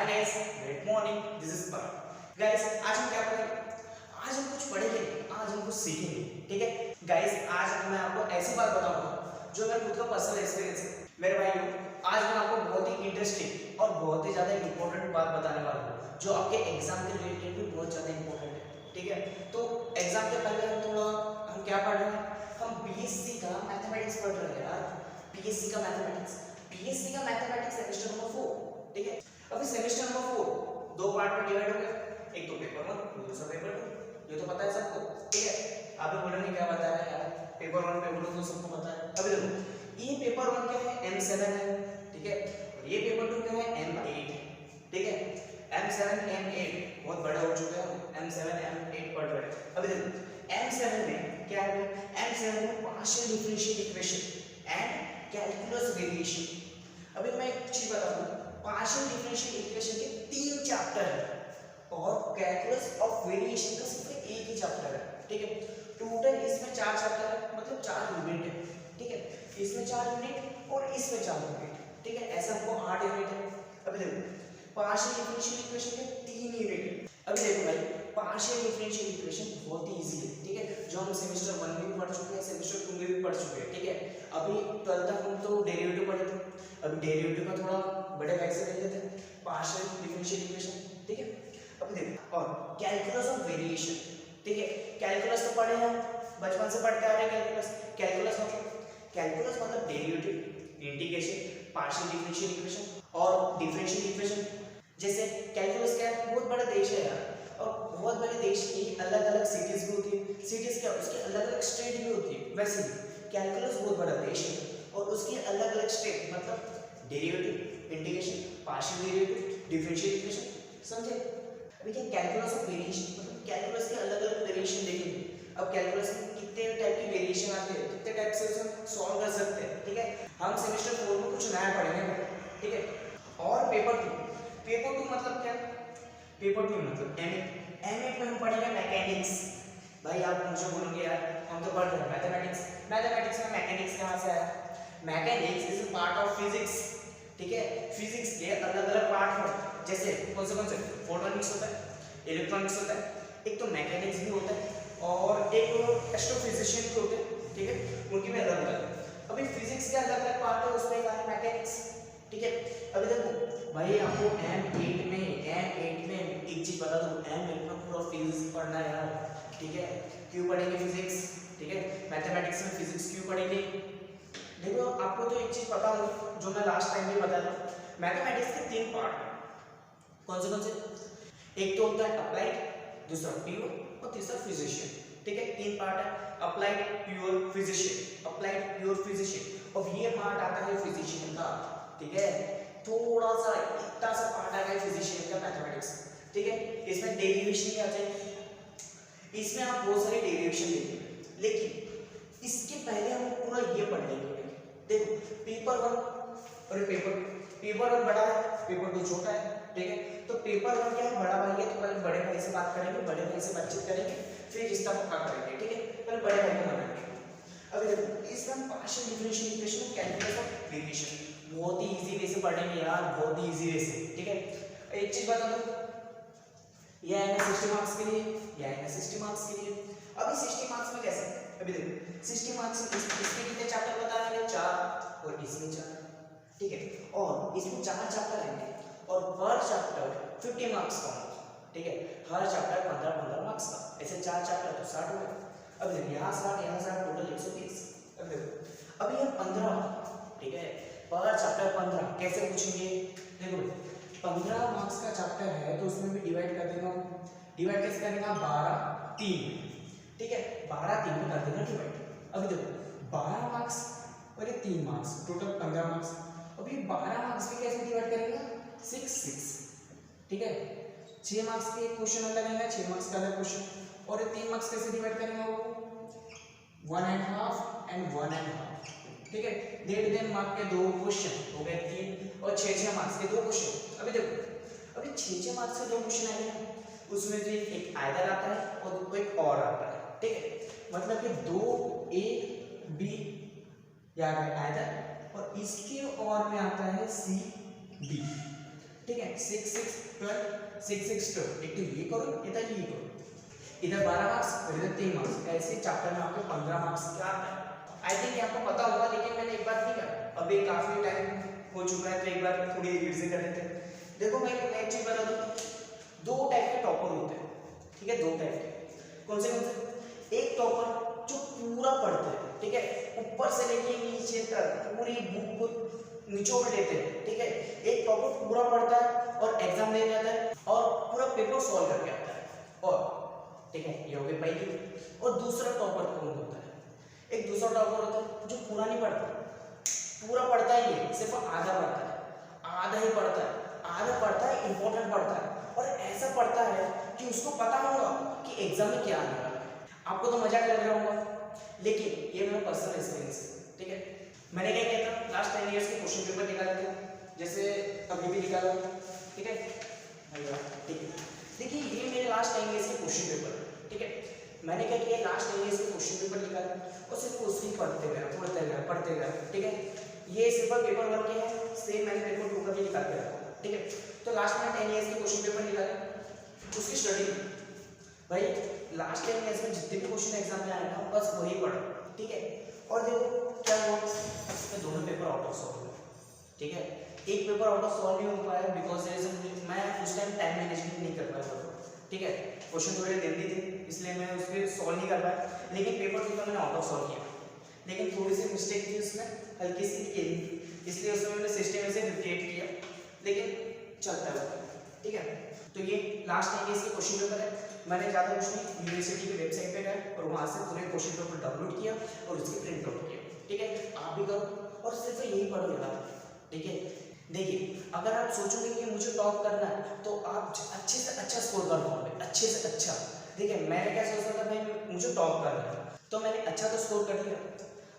Hi guys, good morning, this is पर। Guys आज हम क्या पढ़ेंगे? आज हम कुछ पढ़ेंगे, आज हम कुछ सीखेंगे। ठीक है गाइस, आज मैं आपको ऐसी बात बताऊंगा जो मेरा खुद का पर्सनल एक्सपीरियंस है। मेरे भाइयों, आज मैं आपको बहुत ही इंटरेस्टिंग और बहुत ही ज्यादा इंपॉर्टेंट बात बताने वाला हूँ जो आपके एग्जाम के रिलेटेड भी बहुत ज्यादा इंपॉर्टेंट है। ठीक है, तो एग्जाम के पहले हम क्या पढ़ रहे हैं? हम बीएससी का मैथमेटिक्स पढ़ रहे हैं यार। बीएससी का मैथमेटिक्स सेमेस्टर नंबर 4। ठीक है, अभी सेमेस्टर नंबर 4 दो पार्ट में डिवाइड हो गया। एक तो पेपर 1, दूसरा पेपर 2। ये तो पता है सबको। ठीक है, आप बोलेंगे क्या बता रहे हैं यार, पेपर 1 पेपर 2 तो सबको पता है। अभी देखो, ये पेपर 1 क्या है? M7 है। ठीक है, और ये पेपर 2 क्या है? M8। ठीक है, M7 M8 बहुत बड़ा हो चुका है। M7 M8 पढ़ रहे हैं। अभी देखो, M7 में क्या है? M7 में partial differential equation and calculus variation. अभी मैं एक चीज बता दूं, पार्शियल डिफरेंशियल इक्वेशन के 3 चैप्टर है और कैलकुलस ऑफ वेरिएशन का सिर्फ एक ही चैप्टर है। ठीक है, टोटल इसमें 4 चैप्टर है, मतलब 4 यूनिट है। ठीक है, इसमें 4 यूनिट और इसमें 4 यूनिट। ठीक है, ऐसा हमको 8 यूनिट है। अभी देखो, पार्शियल डिफरेंशियल इक्वेशन के 3 यूनिट है। अभी देखो भाई, पार्शियल डिफरेंशियल इक्वेशन बहुत ही इजी है। ठीक है, जो हम सेमेस्टर 1 में भी पढ़ चुके हैं, सेमेस्टर 2 में भी पढ़ चुके हैं। ठीक है, अभी 12th तक हम तो डेरिवेटिव पढ़े थे। अभी डेरिवेटिव का थोड़ा बड़े भाई से ले लेते हैं, पार्शियल डिफरेंशियल इक्वेशन। ठीक है, अभी देखो, और कैलकुलस ऑफ वेरिएशन। ठीक है, कैलकुलस तो पढ़े हैं, बचपन से पढ़ते आ रहे हैं कैलकुलस। कैलकुलस मतलब derivative, integration, partial differential equation और डिफरेंशियल इक्वेशन। जैसे कैलकुलस क्या है? बहुत बड़ा देश है यार, और बहुत बड़े देश की अलग अलग सिटीज भी होती है। सिटीज क्या, उसकी अलग अलग स्टेट भी होती है। वैसे कैलकुलस बहुत बड़ा देश है और उसकी अलग अलग स्टेट, मतलब derivative, integration, partial derivative, differential equation. समझे? अभी क्या कैलकुलस ऑफ वेरिएशन, मतलब कैलकुलस के अलग अलग वेरिएशन देखेंगे। अब कैलकुलस में कितने टाइप की वेरिएशन आती है, कितने टाइप से उसे हम सॉल्व कर सकते हैं। ठीक है, हम सेमेस्टर 4 में कुछ नया पढ़ेंगे। ठीक है, और पेपर 2 मतलब क्या? पेपर 2 मतलब M8 में हम पढ़ेंगे मैकेनिक्स। भाई आप मुझे बोलोगे यार, हम तो पढ़ रहे हैं मैथमेटिक्स में मैकेनिक्स कहाँ से आया? Mechanics is a part of physics. ठीक है, फिजिक्स के अलग अलग पार्ट हैं। जैसे कौन से? फोटोनिक्स होता है, इलेक्ट्रॉनिक्स होता है, एक तो मैकेनिक्स भी होता है और एक एस्ट्रोफिजिशियन भी होते हैं। ठीक है, उनकी भी अलग अलग। अभी फिजिक्स के अलग अलग पार्ट है, उसमें क्या है? मैकेनिक्स। ठीक है, अभी देखो भाई, आपको M8 में एक चीज बता दूं, M8 में पूरा फिजिक्स पढ़ना है यार। ठीक है, क्यों पढ़ेंगे फिजिक्स? ठीक है, मैथमेटिक्स में फिजिक्स क्यों पढ़ेंगे? देखो, आपको तो एक चीज पता हो जो मैं लास्ट टाइम भी बताया था, मैथमेटिक्स के 3 पार्ट हैं। कौन से? एक तो होता है अप्लाइड, दूसरा प्योर और तीसरा फिजिशियन। ठीक है, 3 पार्ट है, अप्लाइड, प्योर, फिजिशियन। अब ये पार्ट आता है फिजिशियन का। ठीक है, थोड़ा सा इतना सा पार्ट आ गया फिजिशियन का मैथमेटिक्स। ठीक है, इसमें डेरिवेशन भी आ जाएगी। इसमें आप बहुत सारे डेरिवेशन देखेंगे, लेकिन इसके पहले हम पूरा ये पढ़ लेंगे। देखो, पेपर 1 बड़ा है, पेपर 2 छोटा है। ठीक है, तो पेपर 1 क्या है? बड़ा भाई है, तो पहले बड़े भाई से बात करेंगे, बड़े भाई से बातचीत करेंगे, फिर रिश्ता पक्का करेंगे। ठीक है, पहले बड़े भाई को मनाएंगे। अभी देखो, इसमें partial differential equation, calculus of variation बहुत ही इजी वे से पढ़ेंगे यार, बहुत ही इजी वे से। ठीक है, एक चीज बता दो, ये आएगा 60 मार्क्स के लिए, ये आएगा 60 मार्क्स के लिए। अभी 60 मार्क्स में कैसे? अभी देखो, 60 मार्क्स में इसके कितने चैप्टर बता रहे हैं? 4 और इसमें 4। ठीक है, और इसमें 4 चैप्टर आएंगे और पर चैप्टर 50 मार्क्स का होगा। ठीक है, हर चैप्टर 15 मार्क्स का, ऐसे 4 चैप्टर तो 60 हो गए। अब देखो, यहाँ 60 टोटल 130। अब देखो, अभी ये 15, ठीक है, पर चैप्टर 15 कैसे पूछेंगे? देखो, 15 मार्क्स का चैप्टर है तो उसमें भी डिवाइड कर देगा। डिवाइड कैसे करेगा? 12 3। ठीक है, 12 3 में कर देगा डिवाइड। अभी देखो, 12 मार्क्स और ये 3 मार्क्स, टोटल 15 मार्क्स। अभी 12 मार्क्स पे कैसे डिवाइड करेगा? 6 6। ठीक है, 6 मार्क्स के क्वेश्चन अलग आएगा, 6 मार्क्स का अलग क्वेश्चन। और ये 3 मार्क्स कैसे डिवाइड करेंगे? वो 1.5 एंड 1.5। ठीक है, 1.5 मार्क के 2 क्वेश्चन हो गए 3, और 6 मार्क्स के 2 क्वेश्चन। अभी देखो, अभी 6 मार्क्स के 2 क्वेश्चन आएंगे, उसमें से एक आइदर आता है और एक और आता है। ठीक है, मतलब कि 2A B या आइदर, और इसके और में आता है C D। ठीक है 6 6 12 6 6 12 एक तो ये करो इधर ये करो, इधर 12 मार्क्स और इधर 3 मार्क्स, ऐसे चैप्टर में आपको 15 मार्क्स क्या आता है। आई थिंक आपको पता होगा, लेकिन मैंने एक बार नहीं करा, अभी काफी टाइम हो चुका है तो एक बार थोड़ी रिविजन कर लेते हैं। देखो मैं एक चीज बता दूं, दो टाइप के टॉपर होते हैं, ठीक है, दो टाइप के। कौन से? एक टॉपर जो पूरा पढ़ते हैं, ठीक है, ऊपर से लेके नीचे तक पूरी बुक को निचोड़ लेते हैं, ठीक है। एक टॉपर पूरा पढ़ता है और एग्जाम दे जाता है और पूरा पेपर सॉल्व करके आता है, और ठीक है ये हो गई पहली। और दूसरा टॉपर कौन होता है? एक दूसरा टॉपर होता है जो पूरा नहीं पढ़ता, पूरा पढ़ता ही नहीं, सिर्फ आधा पढ़ता है, आधा ही पढ़ता है, आधा पढ़ता है, इंपॉर्टेंट पढ़ता है, और ऐसा पढ़ता है कि उसको पता होगा कि एग्जाम में क्या आने वाला है। आपको तो मजाक लग रहा होगा, लेकिन ये मेरा पर्सनल एक्सपीरियंस है, ठीक है। मैंने क्या किया था, लास्ट 10 इयर्स के क्वेश्चन पेपर निकाले थे, जैसे अभी भी निकाला, ठीक है, ठीक है। देखिए ये मेरे लास्ट 10 इयर्स के क्वेश्चन पेपर, ठीक है। मैंने क्या किया, लास्ट 10 इयर्स के क्वेश्चन पेपर निकाले और सिर्फ उसकी पढ़ते गए, ठीक है। ये सिर्फ पेपर 1 के हैं, सेम मैंने पेपर 2 का भी निकाल के रखा, ठीक है। तो लास्ट में 10 इयर्स के क्वेश्चन पेपर निकाले, उसकी स्टडी भाई लास्ट 10 इयर्स में जितने भी क्वेश्चन एग्जाम में आए ना बस वही पढ़ा, ठीक है। और देखो क्या हुआ, इसमें दोनों पेपर आउट ऑफ सॉल्व हुए, ठीक है। एक पेपर आउट ऑफ सॉल्व नहीं हो पाया बिकॉज मैं उस टाइम टाइम मैनेजमेंट नहीं कर पाया, ठीक है। क्वेश्चन थोड़े लेंदी थे इसलिए मैं उस पर सॉल्व नहीं कर पाया, लेकिन पेपर 2 का मैंने आउट ऑफ सॉल्व किया, लेकिन थोड़ी सी मिस्टेक थी उसमें, हल्की सी की, इसलिए उसमें मैंने सिस्टम में से रिपीट किया, लेकिन चलता है, ठीक है। तो ये लास्ट 10 इयर्स के क्वेश्चन पेपर है। मैंने ज़्यादा कुछ नहीं, यूनिवर्सिटी की वेबसाइट पे गए और वहाँ से पूरे क्वेश्चन पेपर डाउनलोड किया और उसके प्रिंट आउट किया, ठीक है। आप भी करो और सिर्फ यही पढ़ो यार, ठीक है। देखिए अगर आप सोचोगे कि मुझे टॉप करना है तो आप अच्छे से अच्छा स्कोर कर पाओगे, अच्छे से अच्छा। देखिए मैंने क्या सोचा था भाई मुझे टॉप करना है, तो मैंने अच्छा तो स्कोर कर लिया।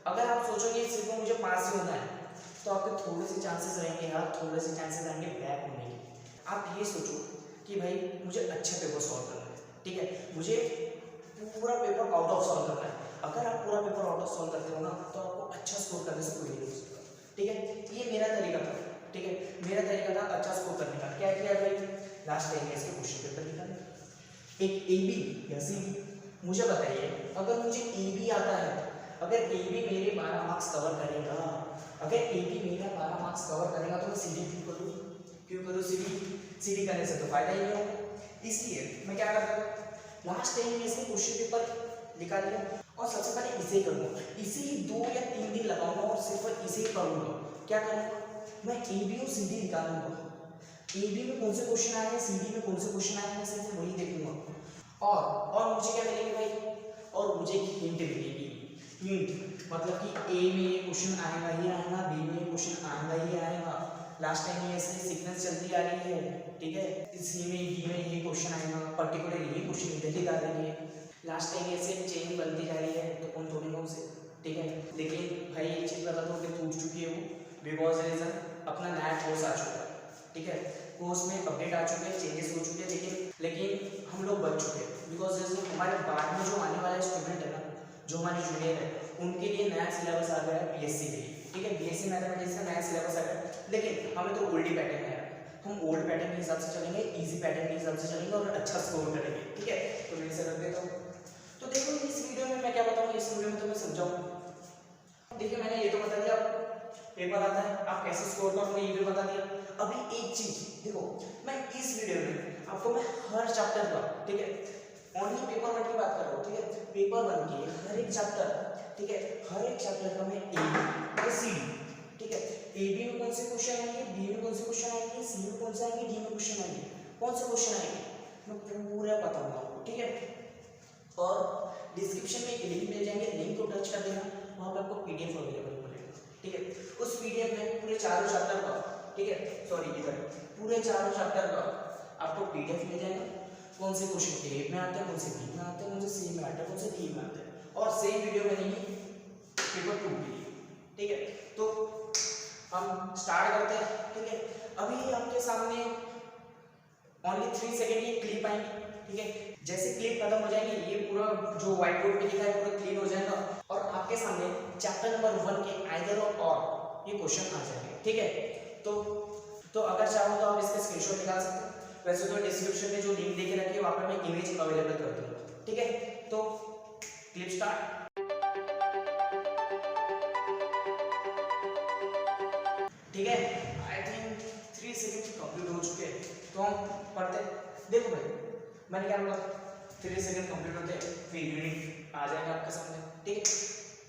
अगर आप सोचोगे सिर्फ मुझे पास ही होना है तो आपके थोड़े से चांसेस रहेंगे यार, थोड़े से चांसेस रहेंगे बैक होने के। आप ये सोचो कि भाई मुझे अच्छा पेपर सॉल्व करना है, ठीक है, मुझे पूरा पेपर आउट ऑफ सॉल्व करना है। अगर आप पूरा पेपर आउट ऑफ सॉल्व करते हो ना तो आपको अच्छा स्कोर करने से कोई नहीं रोक सकता, ठीक है। ये मेरा तरीका था, ठीक है, मेरा तरीका था अच्छा स्कोर करने का। क्या किया भाई, लास्ट 10 इयर्स के क्वेश्चन पेपर निकाले, एक AB या CB। मुझे बताइए अगर मुझे AB आता है, अगर AB मेरे 12 मार्क्स कवर करेगा, अगर AB मेरा 12 मार्क्स कवर करेगा तो मैं CD क्यों करूँ CD करने से तो फायदा ही नहीं होगा। इसलिए मैं क्या करता हूँ, लास्ट 10 इयर्स के क्वेश्चन पेपर निकाल लिया और सबसे पहले इसे ही करूँगा, इसे ही 2 या 3 दिन लगाऊंगा और सिर्फ इसे ही पढ़ूंगा। क्या करूँगा, मैं AB और CD निकालूंगा, AB में कौन से क्वेश्चन आए हैं, CD में कौन से क्वेश्चन आए हैं, सिर्फ वही देखूंगा। और मुझे क्या मिलेगी भाई, और मुझे हिंट मिलेगी। हिंट मतलब कि A में ये क्वेश्चन आएगा ही आएगा, B में ये क्वेश्चन आएगा ही आएगा। लास्ट टाइम ये ऐसे सीक्वेंस चलती आ रही है, ठीक है, C में D में ये क्वेश्चन आएगा, पर्टिकुलर ये क्वेश्चन इधर ही डाल देंगे। लास्ट टाइम ऐसे चेन बनती जा रही है तो कौन तोड़ेगा उसे, ठीक है। लेकिन भाई एक चीज़ बता दो कि टूट चुकी है वो, बिकॉज रीजन अपना नया कोर्स आ चुका है, ठीक है, कोर्स में अपडेट आ चुके हैं, चेंजेस हो चुके हैं, लेकिन हम लोग बच चुके हैं। बिकॉज रीजन हमारे बाद में जो आने वाले स्टूडेंट है ना, जो हमारे जूनियर है, उनके लिए नया सिलेबस आ गया है BSc के लिए, ठीक है, BSc मैथमेटिक्स का नया सिलेबस आ गया है। लेकिन हमें तो ओल्ड ही पैटर्न है, हम ओल्ड पैटर्न के हिसाब से चलेंगे, इजी पैटर्न के हिसाब से चलेंगे और अच्छा स्कोर करेंगे, ठीक है। तो मैं इसे रख देता हूँ। तो देखो इस वीडियो में मैं क्या बताऊँगा, इस वीडियो में तो मैं समझाऊँ। देखिए मैंने ये तो बता दिया पेपर आता है आप कैसे स्कोर करोगे, ये भी बता दिया। अभी एक चीज देखो, मैं इस वीडियो में आपको मैं हर चैप्टर का, ठीक है, ओनली पेपर 1 की बात कर रहा हूँ, ठीक है, पेपर 1 के हर एक चैप्टर, ठीक है, हर एक चैप्टर का मैं AB और CD, ठीक है, AB में कौन से क्वेश्चन आएंगे, B में कौन से क्वेश्चन आएंगे, C में कौन से आएंगे, D में क्वेश्चन आएंगे, कौन से क्वेश्चन आएंगे, मैं पूरा बताऊंगा आपको, ठीक है। और डिस्क्रिप्शन में एक लिंक मिल जाएंगे, लिंक को टच कर देना, वहाँ पे आपको PDF अवेलेबल मिलेगा, ठीक है। उस PDF में पूरे चारों चैप्टर का, ठीक है, सॉरी इधर पूरे चारों चैप्टर का आपको PDF मिल जाएगा, कौन से क्वेश्चन A में आते हैं, कौन से B में आते हैं, कौन से C में आते हैं, कौन से D में आते हैं, और सेम वीडियो बनेगी पेपर 2 के लिए, ठीक है। तो हम स्टार्ट करते हैं, ठीक है। अभी आपके सामने ओनली 3 सेकेंड की क्लिप आएंगी, ठीक है। जैसे क्लिप खत्म हो जाएगी, ये पूरा जो व्हाइट बोर्ड पे लिखा है पूरा क्लीन हो जाएगा और आपके सामने चैप्टर नंबर 1 के आइदर और ये क्वेश्चन आ जाएंगे, ठीक है। तो तो अगर चाहो तो आप इसका स्क्रीनशॉट निकाल सकते हो। वैसे तो डिस्क्रिप्शन में जो लिंक देके रखी है वहां पर मैं इमेज अवेलेबल कर दूंगा, ठीक है। तो क्लिप स्टार्ट। ठीक है, आई थिंक 3 सेकंड कंप्लीट हो चुके हैं, तो हम पढ़ते। देखो भाई, मैंने क्या बोला, 3 सेकंड कंप्लीट होते हैं फिर यूनिट आ जाएगा आपके सामने, ठीक है।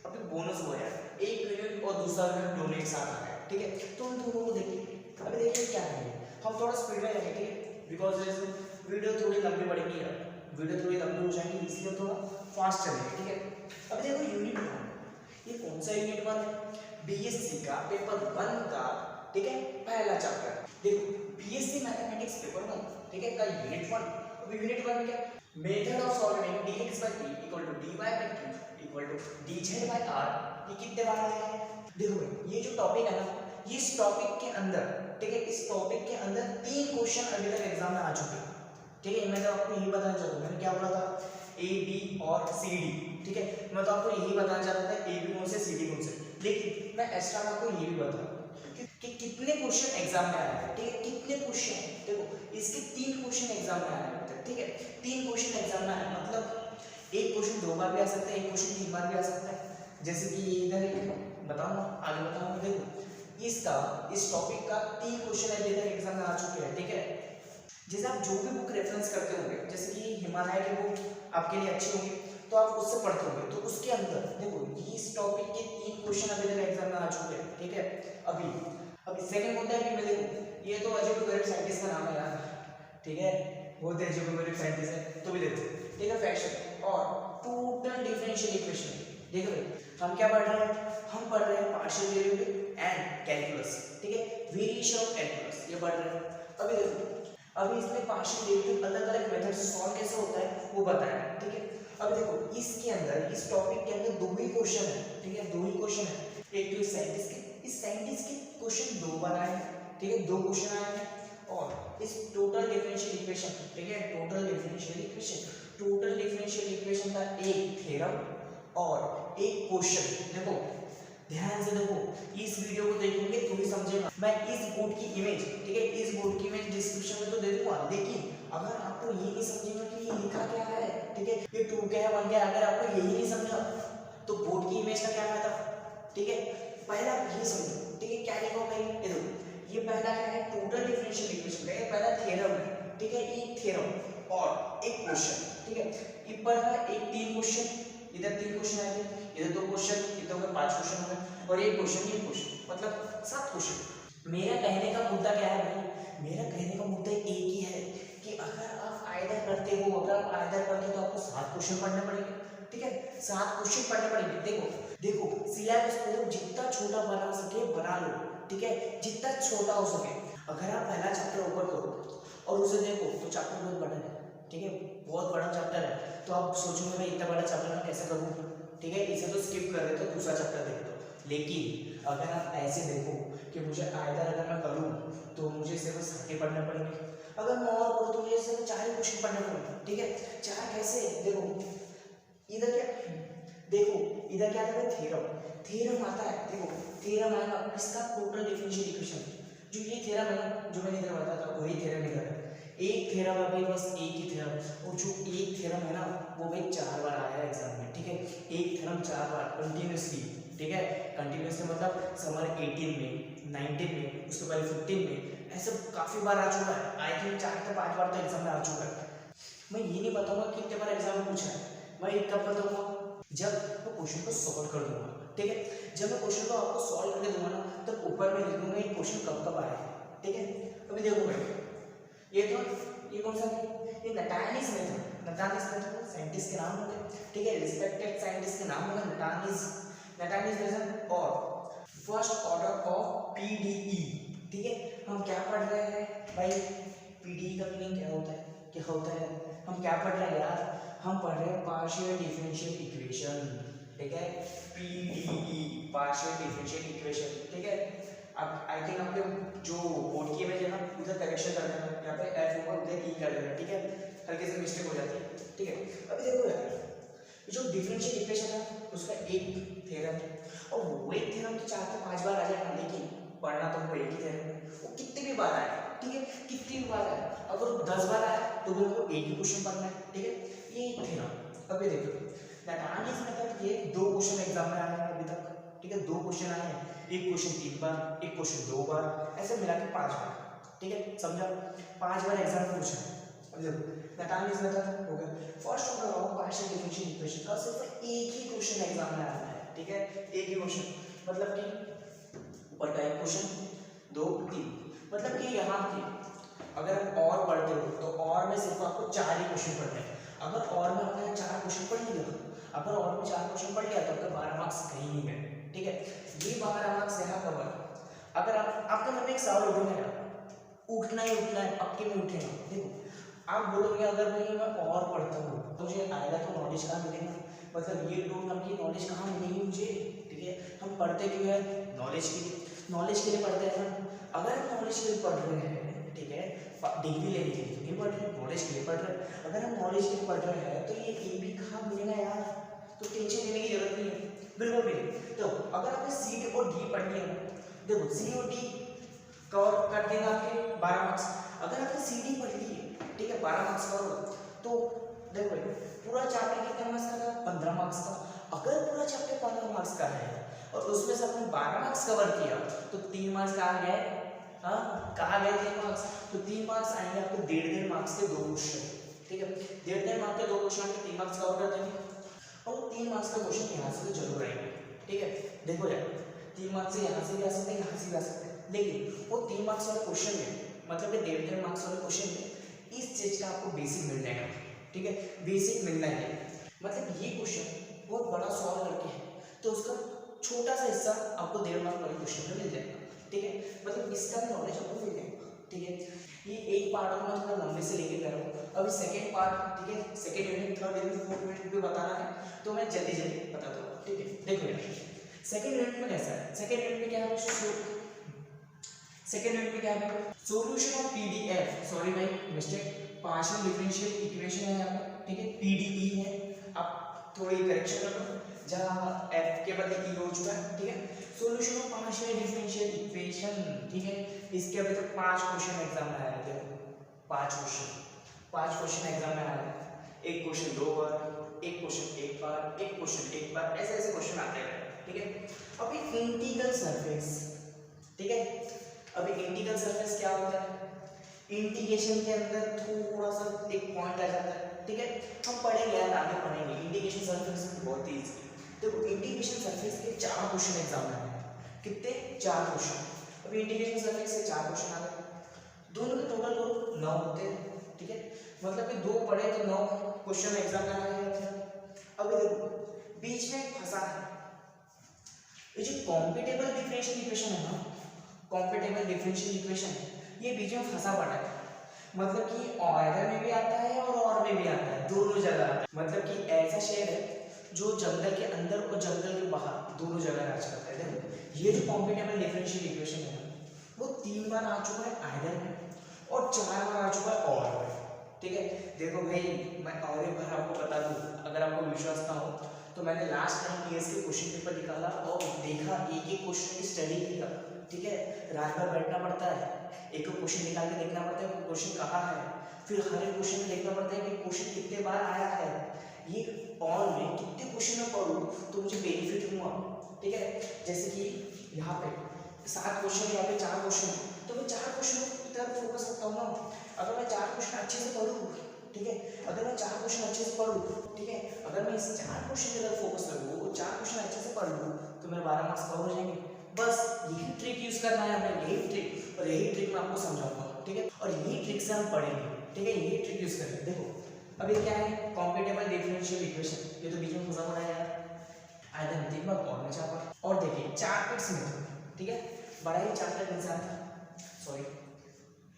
अभी बोनस हुआ यार, एक यूनिट और दूसरा यूनिट दोनों एक साथ आ गए, ठीक है। तो उन दोनों को देखिए। अभी देखिए क्या है, हम थोड़ा स्पीड में रहेंगे, ठीक है, बिकॉज वीडियो थोड़ी लंबी पड़ेगी यार, वीडियो थोड़ी लंबी हो जाएगी, इसलिए थोड़ा फास्ट चलेगा, ठीक है। अभी देखो यूनिट 1, ये कौन सा यूनिट 1 है? बीएससी का पेपर 1 का, ठीक है, पहला चैप्टर। देखो बीएससी मैथमेटिक्स पेपर 1, ठीक है, का यूनिट 1। अब यूनिट 1 में क्या, method of solving dx by t equal to dy by q equal to dz by r, ये कितने बार आया है? देखो भाई, ये जो टॉपिक है ना, इस टॉपिक के अंदर, ठीक है, इस टॉपिक के अंदर 3 क्वेश्चन अभी तक एग्जाम में आ चुके हैं, ठीक है। मैं तो आपको यही बताना चाहता हूँ, मैंने क्या बोला था, ए बी और सी डी, ठीक है। मैं तो आपको यही बताना चाहता था ए बी कौन से सी डी कौन से, लेकिन मैं एक्स्ट्रा आपको ये भी बताऊँ कि कितने क्वेश्चन एग्जाम में आए हैं, ठीक है, कितने क्वेश्चन। देखो इसके 3 क्वेश्चन एग्जाम में आए हैं, ठीक है, 3 क्वेश्चन एग्जाम में आए, मतलब एक क्वेश्चन 2 बार भी आ सकता है, एक क्वेश्चन 3 बार भी आ सकता है। जैसे कि ये इधर बताऊंगा, आगे बताऊंगा। देखो इसका, इस टॉपिक का 3 क्वेश्चन अभी तक एग्जाम में आ चुके हैं, ठीक है। जैसे आप जो भी बुक रेफरेंस करते होंगे, जैसे कि हिमालय की बुक आपके लिए अच्छी होगी तो आप उससे पढ़ते होंगे, तो उसके अंदर देखो इस टॉपिक के 3 क्वेश्चन अभी तक एग्जाम में आ चुके हैं, ठीक है। अभी सेकंड होता है कि मैं देखो, ये तो अजोबेरिक साइंटिस्ट का नाम है यार, ठीक है, बहुत अजोबेरिक साइंटिस्ट है, तो भी देखो, ठीक है, फ्रैक्शन और टोटल डिफरेंशियल इक्वेशन। देखो भाई, हम क्या पढ़ रहे हैं, हम पढ़ रहे हैं पार्शियल डेरिवेटिव एंड कैलकुलस, ठीक है, वेरिएशन ऑफ कैलकुलस, ये पढ़ रहे हैं। अभी देखो, अभी इसमें पार्शियल डेरिवेटिव अलग अलग मेथड से सॉल्व कैसे होता है वो बताया, ठीक है। अब देखो इसके अंदर, इस टॉपिक के अंदर 2 ही क्वेश्चन है, ठीक है, 2 ही क्वेश्चन है। एक तो इस साइंटिस्ट के क्वेश्चन 2 बार आए हैं, ठीक है, 2 क्वेश्चन आए हैं। और इस टोटल डिफरेंशियल इक्वेशन, ठीक है, टोटल डिफरेंशियल इक्वेशन का एक थ्योरम और एक क्वेश्चन। देखो ध्यान से देखो, इस वीडियो को देखोगे तो भी समझेगा। मैं इस बोर्ड की इमेज, ठीक है, इस बोर्ड की इमेज डिस्क्रिप्शन में तो दे दूंगा, लेकिन अगर आपको ये नहीं समझेगा कि ये लिखा क्या है, ठीक है, ये 2 क्या है 1 क्या है, अगर आपको यही नहीं समझा तो बोर्ड की इमेज का क्या फायदा, ठीक है। पहला ये समझो, ठीक है, क्या लिखा होगा, ये देखो, ये पहला क्या है, टोटल डिफरेंशियल इक्वेशन का ये पहला थ्योरम है, ठीक है, एक थ्योरम और एक क्वेश्चन, ठीक है। ऊपर है एक 3 क्वेश्चन, इधर 3 क्वेश्चन आए थे, इधर 2 क्वेश्चन, इधर हो गए 5 क्वेश्चन हो गए, और एक क्वेश्चन, मतलब 7 क्वेश्चन। मेरा कहने का मुद्दा क्या है भाई, मेरा कहने का मुद्दा एक ही है कि अगर आप आइदर करते हो, अगर आप आइदर करते हो तो आपको 7 क्वेश्चन पढ़ने पड़ेंगे, ठीक है, 7 क्वेश्चन पढ़ने पड़ेंगे। देखो सिलेबस को जितना छोटा बना सके बना लो, ठीक है, जितना छोटा हो सके। अगर आप पहला चैप्टर ओपन करो और उसे देखो तो चैप्टर बहुत बड़ा है, ठीक है, बहुत बड़ा चैप्टर है, तो आप सोचोगे मैं इतना बड़ा चैप्टर मैं कैसे करूँ, ठीक है, इसे तो स्किप कर देते, दूसरा चैप्टर देख दो। लेकिन अगर आप ऐसे देखो कि मुझे आइदर अगर मैं करूँ तो मुझे सिर्फ 7 पढ़ने पड़ेंगे, अगर मैं और पढ़ूँ तो मुझे सिर्फ 4 ही क्वेश्चन पढ़ने पड़ेंगे, ठीक है। 4 कैसे, देखो इधर क्या, देखो इधर क्या आता है, थ्योरम आता है। देखो थ्योरम आएगा इसका टोटल डिफरेंशियल इक्वेशन, जो ये थ्योरम है ना, जो मैंने इधर बताया था वही थ्योरम इधर है। एक थ्योरम है भाई, बस एक ही थ्योरम, और जो एक थ्योरम है ना वो भाई 4 बार आया है एग्जाम में, ठीक है, एक थ्योरम 4 बार कंटिन्यूसली, ठीक है, कंटिन्यूसली मतलब समर 18 में, 19 में, उसके पहले 15 में, ऐसे काफी बार आ चुका है। आई थिंक 4 से 5 बार तो एग्जाम में आ चुका है। मैं ये नहीं बताऊंगा कितने बार एग्जाम में पूछा है, मैं कब बताऊंगा, जब मैं क्वेश्चन को सॉल्व कर दूंगा, ठीक है। जब मैं क्वेश्चन को आपको सॉल्व करके दूंगा ना, तब ऊपर में लिख दूंगा ये क्वेश्चन कब कब आया है, ठीक है। अभी देखो भाई, ये कौन सा है, ये नटानिस मेथड साइंटिस्ट के नाम होते हैं, ठीक है, रिस्पेक्टेड साइंटिस्ट के नाम होगा नटानिस मेथड और फर्स्ट ऑर्डर ऑफ पीडीई, ठीक है। हम क्या पढ़ रहे हैं भाई, पीडीई का मीनिंग क्या होता है, हम क्या पढ़ रहे हैं यार, हम पढ़ रहे हैं पार्शियल डिफरेंशियल इक्वेशन, ठीक है, पीडीई पार्शियल डिफरेंशियल इक्वेशन, ठीक है। अब आई थिंक आपके जो बोर्ड की इमेज है ना उधर करेक्शन कर देना, यहाँ पे एफ होगा उधर ई कर देना, ठीक है, हल्के से मिस्टेक हो जाती है, ठीक है। अभी देखो यार, जो डिफरेंशियल इक्वेशन है उसका एक थ्योरम है, और वो एक थ्योरम तो 4 से 5 बार आ जाएगा, लेकिन पढ़ना तो वो एक ही थ्योरम है, वो कितने भी कितनी बार आया, ठीक है, कितनी बार आया। अगर 10 बार आया तो मेरे को एक ही क्वेश्चन पढ़ना है, ठीक है। ये थे ना, अभी देखो दैट मेथड ये 2 क्वेश्चन एग्जाम में आए हैं अभी तक, ठीक है। 2 क्वेश्चन आए हैं, एक क्वेश्चन 3 बार, एक क्वेश्चन 2 बार, ऐसे मिला के 5 बार, ठीक है, समझा। 5 बार एग्जाम में पूछा है। अब देखो दैट मेथड हो गया। First order of partial differential equation का सिर्फ एक ही क्वेश्चन एग्जाम में आता है, ठीक है, एक ही क्वेश्चन, मतलब कि ऊपर का एक क्वेश्चन 2 3, मतलब कि यहाँ की अगर आप और पढ़ते हो तो और में सिर्फ आपको 4 ही क्वेश्चन पढ़ने हैं। अगर और में आपने 4 क्वेश्चन पढ़ लिया, अगर और में 4 क्वेश्चन पढ़ लिया तो आपका 12 मार्क्स कहीं नहीं गए, ठीक है। ये 12 मार्क्स यहाँ कवर। अगर आपके मन में एक सवाल उठेगा, उठना ही उठना है, पक्के में उठेगा। देखो आप बोलोगे अगर मैं और पढ़ता हूँ तो मुझे आएगा तो नॉलेज कहाँ मिलेगा, मतलब ये 2 टर्म की नॉलेज कहाँ मिलेगी मुझे, ठीक है। हम पढ़ते क्यों है, नॉलेज के लिए, नॉलेज के लिए पढ़ते हैं हम। अगर हम नॉलेज के लिए पढ़ रहे हैं, ठीक है, डिग्री लेने के लिए नहीं पढ़ रहे, नॉलेज के लिए पढ़ रहे हैं। अगर हम नॉलेज के लिए पढ़ रहे हैं तो ये ए भी कहाँ मिलेगा यार, तो टेंशन लेने की जरूरत नहीं है, बिल्कुल भी नहीं। तो अगर आपने सी और डी पढ़ लिया, देखो सी और डी कवर कर देगा आपके 12 मार्क्स। अगर आपने सी डी पढ़ ली है, ठीक है, 12 मार्क्स कवर, तो देखो पूरा चैप्टर कितने मार्क्स का था, 15 मार्क्स का। अगर पूरा चैप्टर 15 मार्क्स का है और उसमें से आपने 12 मार्क्स कवर किया तो 3 मार्क्स कहाँ गए, हाँ कहाँ गए 3 मार्क्स, तो 3 मार्क्स आएंगे आपको 1.5 मार्क्स के 2 क्वेश्चन, ठीक है। 1.5 मार्क्स के 2 क्वेश्चन के 3 मार्क्स कवर कर देंगे, और 3 मार्क्स का क्वेश्चन यहाँ से तो जरूर आएंगे, ठीक है। देखो यार 3 मार्क्स से यहाँ से भी आ सकते हैं, यहाँ से भी आ सकते हैं, लेकिन वो 3 मार्क्स वाले क्वेश्चन में, मतलब कि 1.5 मार्क्स वाले क्वेश्चन में इस चीज का आपको बेसिक मिल जाएगा, ठीक है, बेसिक मिलना है। मतलब ये क्वेश्चन बहुत बड़ा सॉल्व करके है तो उसका छोटा सा हिस्सा आपको 1.5 मार्क्स वाले क्वेश्चन में मिल जाएगा, ठीक है। मतलब इसका भी नॉलेज आपको मिल जाएगा, ठीक है। ये एक पार्ट को मैं थोड़ा लंबे से लेके जा रहा हूँ, अभी सेकेंड पार्ट, ठीक है, second unit, third unit, fourth unit भी बताना है तो मैं जल्दी जल्दी बताता हूँ, ठीक है। देखो यार सेकेंड यूनिट में कैसा है, सेकेंड यूनिट में क्या है, सेकेंड यूनिट में क्या है, सॉल्यूशन ऑफ पीडीएफ, सॉरी भाई मिस्टेक, पार्शियल डिफरेंशियल इक्वेशन है यहाँ पर, ठीक है, पीडीई है, आप थोड़ी करेक्शन कर लो जहाँ एफ के बदले ई हो चुका है, ठीक है। Solution of partial differential equation, ठीक है, इसके अभी तक 5 क्वेश्चन एग्जाम में आया है, देखो 5 क्वेश्चन एग्जाम में आया है। एक क्वेश्चन 2 बार, एक क्वेश्चन 1 बार, एक क्वेश्चन 1 बार, ऐसे ऐसे क्वेश्चन आते हैं, ठीक है। अभी इंटीग्रल सरफेस, ठीक है, अभी इंटीग्रल सरफेस क्या होता है, इंटीग्रेशन के अंदर थोड़ा सा एक पॉइंट आ जाता है, ठीक है, हम पढ़ेंगे यार, आगे पढ़ेंगे। इंटीग्रेशन सरफेस बहुत तेज, देखो इंटीग्रेशन सरफेस के 4 क्वेश्चन एग्जाम में आए, कितने 4 क्वेश्चन। अभी इंटीग्रेशन सरफेस से 4 क्वेश्चन आ गए, दोनों के टोटल करो 9 होते हैं, ठीक है, मतलब कि 2 पढ़े तो 9 क्वेश्चन एग्जाम में आ गए। अभी देखो बीच में फंसा है, ये जो कॉम्पिटेबल डिफरेंशियल इक्वेशन है ना, कॉम्पिटेबल डिफरेंशियल इक्वेशन है, ये बीच में फंसा पड़ा है, मतलब कि ऑर्डर में भी आता है और में भी आता है, दोनों जगह आता है। मतलब कि ऐसा शेर है जो जंगल के अंदर और जंगल के बाहर दोनों जगह राज करता है। देखो ये जो कॉम्पिटेबल डिफरेंशियल इक्वेशन है वो 3 बार आ चुका है आइडर में और 4 बार आ चुका है और में, ठीक है। देखो भाई मैं और एक बार आपको बता दूं, अगर आपको विश्वास ना हो तो मैंने लास्ट टाइम ईएस के क्वेश्चन पेपर निकाला और देखा, एक एक क्वेश्चन की स्टडी किया, ठीक है। रात भर बैठना पड़ता है, एक क्वेश्चन निकाल के देखना पड़ता है कि क्वेश्चन कहाँ है, फिर हर एक क्वेश्चन में देखना पड़ता है कि क्वेश्चन कितने बार आया है, ये और में कितने क्वेश्चन में पढ़ूँ तो मुझे बेनिफिट हुआ, ठीक है। जैसे कि यहाँ पे 7 क्वेश्चन, यहाँ पे 4 क्वेश्चन, तो मैं 4 क्वेश्चन की तरफ फोकस करता हूँ ना। अगर मैं 4 क्वेश्चन अच्छे से पढ़ूँ, ठीक है, अगर मैं 4 क्वेश्चन अच्छे से पढ़ूँ, ठीक है, अगर मैं इस 4 क्वेश्चन की तरफ फोकस करूँ, 4 क्वेश्चन अच्छे से पढ़ लूँ तो मेरे 12 मार्क्स कवर हो जाएंगे। बस यही ट्रिक यूज करना है हमें, यही ट्रिक, और यही ट्रिक मैं आपको समझाऊंगा, ठीक है, और यही ट्रिक से हम पढ़ेंगे, ठीक है, यही ट्रिक यूज करेंगे। देखो अभी क्या है, कॉम्पिटेबल डिफरेंशियल इक्वेशन, ये तो बीच में फंसा पड़ा है यार, आइए हम तीन बार और में चापा, और देखिए चार्टेड मेथड, ठीक है, बड़ा ही चार्टेड इंसान था, सॉरी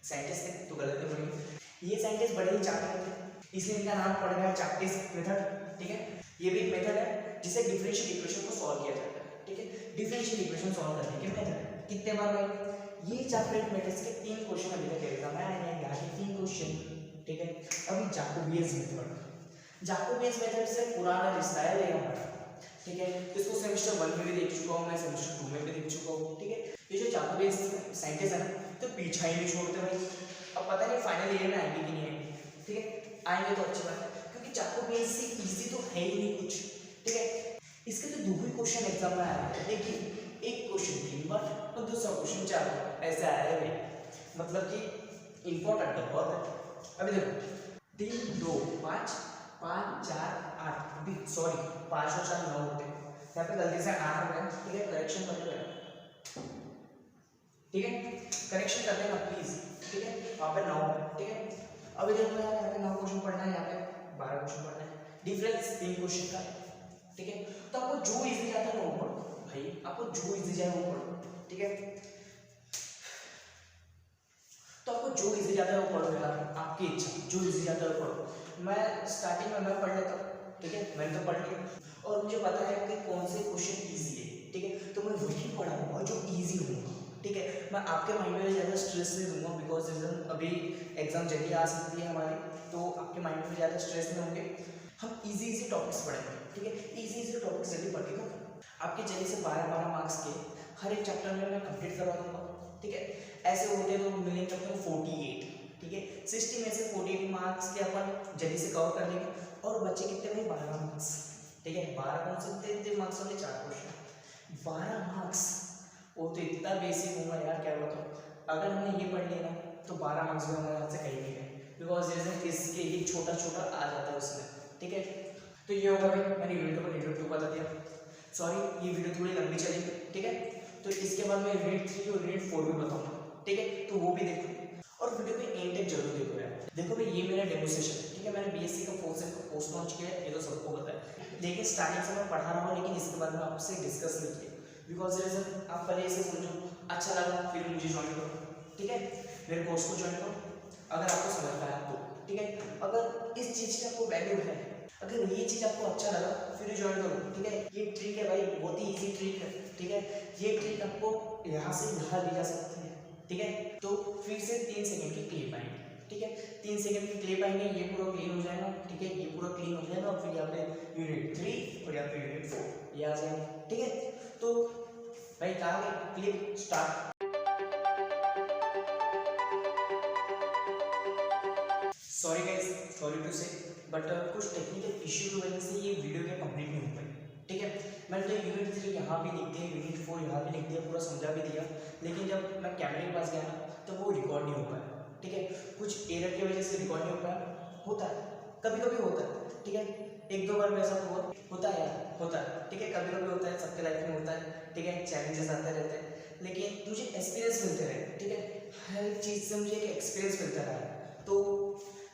साइंटिस्ट थे तो गलत नहीं पड़ी, ये साइंटिस्ट बड़े ही चार्टेड थे इसलिए इनका नाम पड़ गया चार्टेड मेथड, ठीक है। ये भी एक मेथड है जिससे डिफरेंशियल इक्वेशन को सॉल्व किया जाता है, ठीक है, डिफरेंशियल इक्वेशन सॉल्व करने के मेथड। कितने बार भाई, ये चार्टेड मेथड्स के 3 क्वेश्चन अभी तक एग्जाम में आए हैं, यहाँ के 3 क्वेश्चन, ठीक है। अभी जैकोबियन मेथड, जैकोबियन मेथड से पुराना रिश्ता है लेगा हमारा, ठीक है, इसको सेमेस्टर 1 में भी देख चुका हूँ मैं, सेमेस्टर 2 में भी देख चुका हूँ, ठीक है। ये जो जैकोबियन साइंटिस्ट है ना, तो पीछा ही नहीं छोड़ते भाई। अब पता नहीं फाइनल ईयर में आएंगे कि नहीं आएंगे, ठीक है, आएंगे तो अच्छी बात है, क्योंकि चाको बेस से इजी तो है ही नहीं कुछ, ठीक है। इसके तो 2 ही क्वेश्चन एग्जाम में आया है, लेकिन एक क्वेश्चन 3 बार और दूसरा क्वेश्चन 4 बार ऐसे आया है भाई, मतलब कि इंपॉर्टेंट है बहुत है। अभी देखो 3 2 5 5 4 8, अभी सॉरी 5 और 4 9 होते हैं, यहाँ पे गलती से 8 हो गया, ठीक है, करेक्शन कर लेना, ठीक है, करेक्शन कर देना प्लीज, ठीक है, वहाँ पे 9 है, ठीक है। अभी देखो यार यहाँ पे 9 क्वेश्चन पढ़ना है, यहाँ पे 12 क्वेश्चन पढ़ना है, डिफरेंस 3 क्वेश्चन का है, ठीक है। तो आपको जो इजी जाता है वो पढ़ो भाई, आपको जो इजी जाए वो पढ़ो, ठीक है। तो आपको जो इजी जाता है वो पढ़ो यार, आपकी इच्छा, जो इजी जाता है वो पढ़ो। मैं स्टार्टिंग में मैं पढ़ लेता हूँ, ठीक है, मैंने तो पढ़ लिया और मुझे पता है कि कौन से क्वेश्चन इजी है, ठीक है, तो मैं वही पढ़ाऊंगा जो इजी होगा, ठीक है। मैं आपके माइंड में ज़्यादा स्ट्रेस नहीं दूंगा, बिकॉज रीजन अभी एग्जाम जल्दी आ सकती है हमारी, तो आपके माइंड में ज़्यादा स्ट्रेस नहीं होंगे। हम इजी टॉपिक्स पढ़ेंगे, ठीक है, इजी टॉपिक्स जल्दी पढ़ेगा। आपके जल्दी से 12 मार्क्स के हर एक चैप्टर में मैं कंप्लीट करवा दूंगा, ठीक है। ऐसे होते तो मिलेंगे अपने 48, ठीक है, 60 में से 48 मार्क्स के अपन जल्दी से कवर कर लेंगे और बच्चे कितने भाई 12 मार्क्स, ठीक है। 12 कौन से 3 मार्क्स वाले 4 क्वेश्चन, 12 मार्क्स, वो तो इतना बेसिक होगा यार, क्या बताऊँ। अगर हमने ये पढ़ लिया ना तो 12 मार्क्स भी हमारे हाथ से कहीं नहीं गए, बिकॉज रीजन इसके ही छोटा छोटा आ जाता है उसमें, ठीक है। तो ये होगा भाई, मैंने यूनिट को यूनिट 2 बता दिया, सॉरी ये वीडियो थोड़ी लंबी चलेगी, ठीक है। तो इसके बाद मैं यूनिट 3 और यूनिट 4 भी बताऊंगा, ठीक है, तो वो भी देखो और वीडियो में एंड तक जरूर देखो यार। देखो भाई ये मेरा डेमोस्ट्रेशन है, ठीक है, मैंने बीएससी का 4 सेम का पोस्ट लॉन्च किया है, ये तो सबको पता है, लेकिन स्टार्टिंग से मैं पढ़ा रहा हूँ, लेकिन इसके बाद में आपसे डिस्कस नहीं किया, बिकॉज रीजन आप पहले इसे समझो, अच्छा लगा फिर मुझे ज्वाइन करो, ठीक है, मेरे कोर्स को ज्वाइन करो अगर आपको समझ में आया तो, ठीक है। अगर इस चीज़ की आपको वैल्यू है, अगर ये चीज़ आपको अच्छा लगा फिर ज्वाइन करो, ठीक है। ये ट्रिक है भाई, बहुत ही इजी ट्रिक है, ठीक है, ये ट्रिक आपको यहाँ से यहाँ ली जा सकती है, ठीक है। तो फिर से 3 सेकंड की क्लिप आएंगे, ठीक है, 3 सेकंड की क्लिप आएंगे, ये पूरा क्लीन हो जाएगा, ठीक है, ये पूरा क्लीन हो जाएगा और फिर यहाँ पे यूनिट 3 और यहाँ पे यूनिट 4 ये आ जाएंगे, ठीक है। तो भाई कहाँ गए, clip start. Sorry guys, sorry to say, but कुछ टेक्निकल इश्यू की वजह से ये वीडियो क्या कंप्लीट नहीं हो पाई, ठीक है। मैंने तो यूनिट 3 यहाँ भी लिख दिया, यूनिट 4 यहाँ भी लिख दिया, पूरा समझा भी दिया, लेकिन जब मैं कैमरे के पास गया ना तो वो रिकॉर्ड नहीं हो पाया, ठीक है। कुछ एरर की वजह से रिकॉर्ड नहीं हो पाया, होता है, कभी कभी होता है, ठीक है, 1-2 बार वैसा तो होता है यार, होता है, ठीक है, कभी कभी होता है, सबके लाइफ में होता है, ठीक है, चैलेंजेस आते रहते हैं, लेकिन मुझे एक्सपीरियंस मिलते रहे, ठीक है, हर एक चीज़ से मुझे एक एक्सपीरियंस मिलता रहा। तो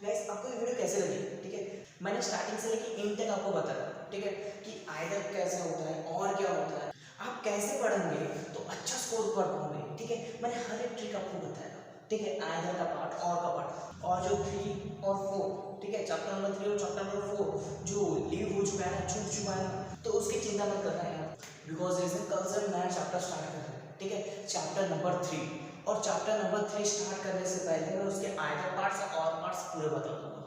गाइस आपको ये वीडियो कैसे लगी, ठीक है, मैंने स्टार्टिंग से लेके एंड तक आपको बताया, ठीक है, कि आइडल कैसे होता है और क्या होता है, आप कैसे पढ़ेंगे तो अच्छा स्कोर कर पाओगे, ठीक है। मैंने हर एक ट्रिक आपको बताया, ठीक है, आइडल का पार्ट और का पार्ट, और जो 3 और 4, ठीक है, चैप्टर नंबर 3 और चैप्टर नंबर 4 जो लीव हो चुका है ना, छूट चुका है ना, तो उसकी चिंता मत करना है यार, बिकॉज रीजन कल से नया चैप्टर स्टार्ट कर रहे हैं, ठीक है, चैप्टर नंबर 3, और चैप्टर नंबर 3 स्टार्ट करने से पहले मैं उसके आइडल पार्ट्स और पार्ट्स पूरे बता दूंगा,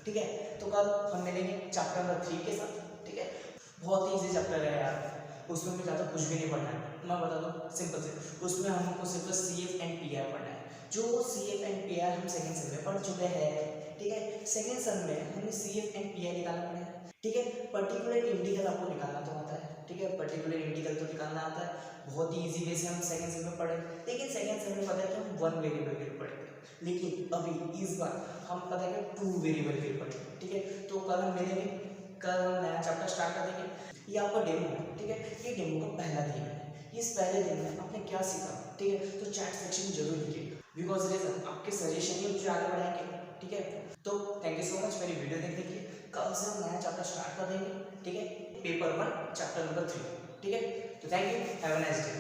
ठीक है। तो कल हम मिलेंगे चैप्टर नंबर 3 के साथ, ठीक है, बहुत ही इजी चैप्टर है यार, उसमें मुझे ज़्यादा कुछ भी नहीं पढ़ना है, मैं बता दूँ सिंपल से, उसमें हमको सिर्फ CF एंड PR पढ़ना है, जो CF एंड PR हम सेकंड सेम में पढ़ चुके हैं, ठीक है। सेकंड सेम में हमें CF एंड PR निकालना पड़ेगा, ठीक है। पर्टिकुलर इंटीग्रल आपको निकालना तो आता है, ठीक है, पर्टिकुलर इंटीग्रल तो निकालना आता है, बहुत ही इजी वे से हम सेकंड सेम में पढ़े, लेकिन सेकंड सेम में पता है कि हम 1 वेरिएबल के लिए पढ़ेंगे, लेकिन अभी इस बार हम पता है कि 2 वेरिएबल के लिए पढ़ेंगे, ठीक है। तो कल हम मिलेंगे, कल हम नया चैप्टर स्टार्ट कर देंगे, ये आपका डेमो है, ठीक है, ये डेमो का पहला दिन है, इस पहले दिन में आपने क्या सीखा, ठीक है, तो चैट सेक्शन में जरूर लिखिए, बिकॉज रीजन आपके सजेशन ही मुझे आगे बढ़ाएंगे, ठीक है। तो थैंक यू सो मच मेरी वीडियो देखने के लिए, कल से हम नया चैप्टर स्टार्ट कर देंगे, ठीक है, पेपर 1 चैप्टर नंबर 3, ठीक है। तो thank you, have a nice day.